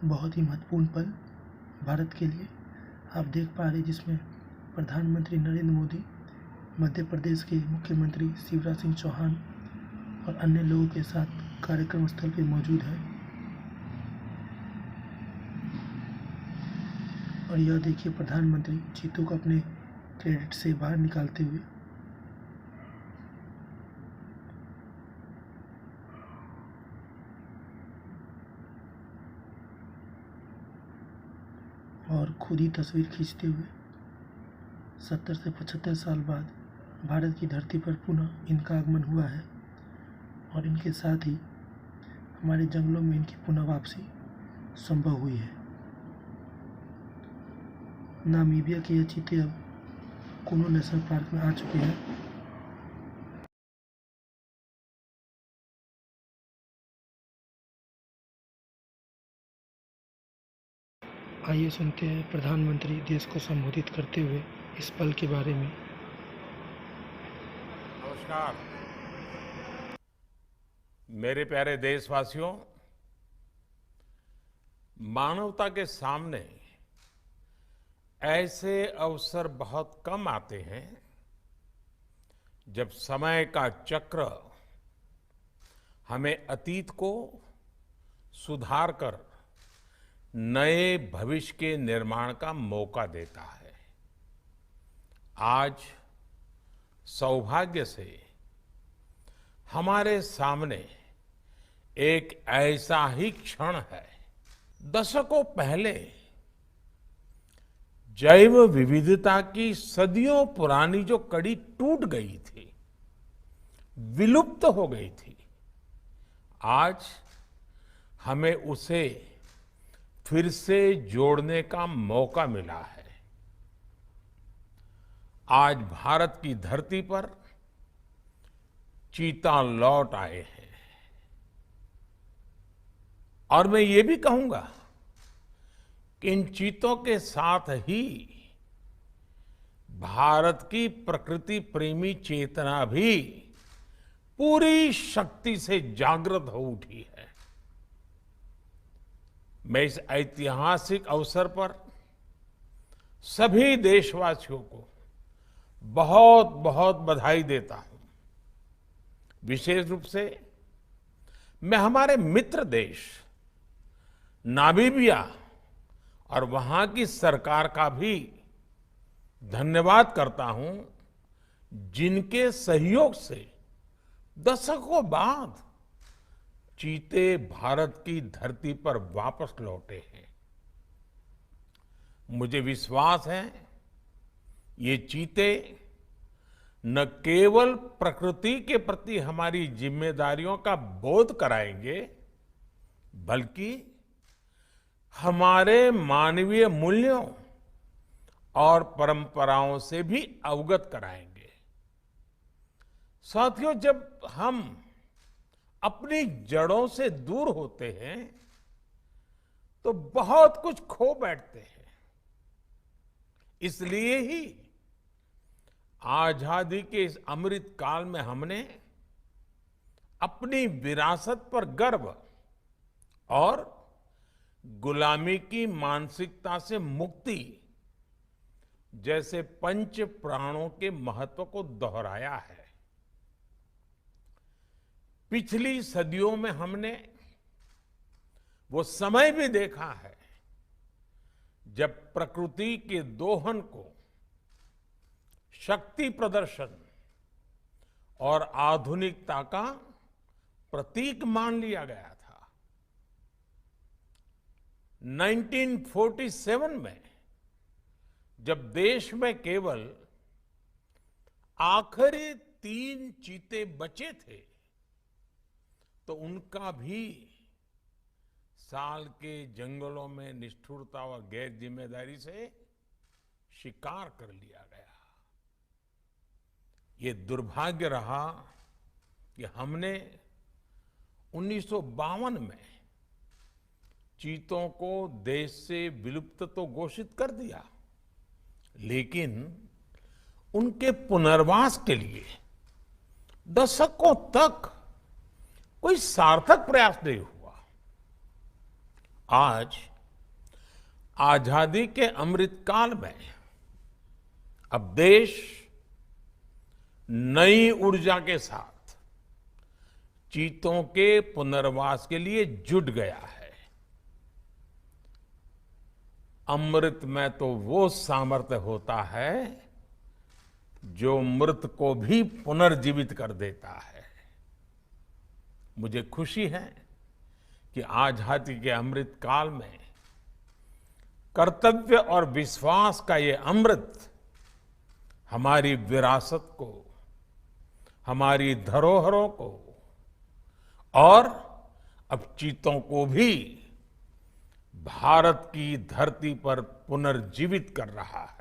बहुत ही महत्वपूर्ण पल भारत के लिए आप देख पा रहे, जिसमें प्रधानमंत्री नरेंद्र मोदी, मध्य प्रदेश के मुख्यमंत्री शिवराज सिंह चौहान और अन्य लोगों के साथ कार्यक्रम स्थल पर मौजूद है। और यह देखिए, प्रधानमंत्री चीतों को अपने क्रेडिट से बाहर निकालते हुए। और खुद ही तस्वीर खींचते हुए 70 से 75 साल बाद भारत की धरती पर पुनः इनका आगमन हुआ है। और इनके साथ ही हमारे जंगलों में इनकी पुनः वापसी संभव हुई है। नामीबिया के ये चीते अब कुनो नेशनल पार्क में आ चुके हैं। आइए सुनते हैं प्रधानमंत्री देश को संबोधित करते हुए इस पल के बारे में। नमस्कार मेरे प्यारे देशवासियों, मानवता के सामने ऐसे अवसर बहुत कम आते हैं जब समय का चक्र हमें अतीत को सुधार कर नए भविष्य के निर्माण का मौका देता है। आज सौभाग्य से हमारे सामने एक ऐसा ही क्षण है। दशकों पहले जैव विविधता की सदियों पुरानी जो कड़ी टूट गई थी, विलुप्त हो गई थी, आज हमें उसे फिर से जोड़ने का मौका मिला है। आज भारत की धरती पर चीता लौट आए हैं। और मैं ये भी कहूंगा कि इन चीतों के साथ ही भारत की प्रकृति प्रेमी चेतना भी पूरी शक्ति से जागृत हो उठी है। मैं इस ऐतिहासिक अवसर पर सभी देशवासियों को बहुत बहुत बधाई देता हूं। विशेष रूप से मैं हमारे मित्र देश नामीबिया और वहां की सरकार का भी धन्यवाद करता हूं, जिनके सहयोग से दशकों बाद चीते भारत की धरती पर वापस लौटे हैं। मुझे विश्वास है ये चीते न केवल प्रकृति के प्रति हमारी जिम्मेदारियों का बोध कराएंगे, बल्कि हमारे मानवीय मूल्यों और परंपराओं से भी अवगत कराएंगे। साथियों, जब हम अपनी जड़ों से दूर होते हैं तो बहुत कुछ खो बैठते हैं। इसलिए ही आजादी के इस अमृत काल में हमने अपनी विरासत पर गर्व और गुलामी की मानसिकता से मुक्ति जैसे पंच प्राणों के महत्व को दोहराया है। पिछली सदियों में हमने वो समय भी देखा है जब प्रकृति के दोहन को शक्ति प्रदर्शन और आधुनिकता का प्रतीक मान लिया गया था। 1947 में जब देश में केवल आखिरी 3 चीते बचे थे, तो उनका भी साल के जंगलों में निष्ठुरता और गैर जिम्मेदारी से शिकार कर लिया गया। ये दुर्भाग्य रहा कि हमने 1952 में चीतों को देश से विलुप्त तो घोषित कर दिया, लेकिन उनके पुनर्वास के लिए दशकों तक कोई सार्थक प्रयास नहीं हुआ। आज आजादी के अमृत काल में अब देश नई ऊर्जा के साथ चीतों के पुनर्वास के लिए जुट गया है। अमृत में तो वो सामर्थ्य होता है जो मृत को भी पुनर्जीवित कर देता है। मुझे खुशी है कि आजादी के अमृत काल में कर्तव्य और विश्वास का ये अमृत हमारी विरासत को, हमारी धरोहरों को और अब चीतों को भी भारत की धरती पर पुनर्जीवित कर रहा है।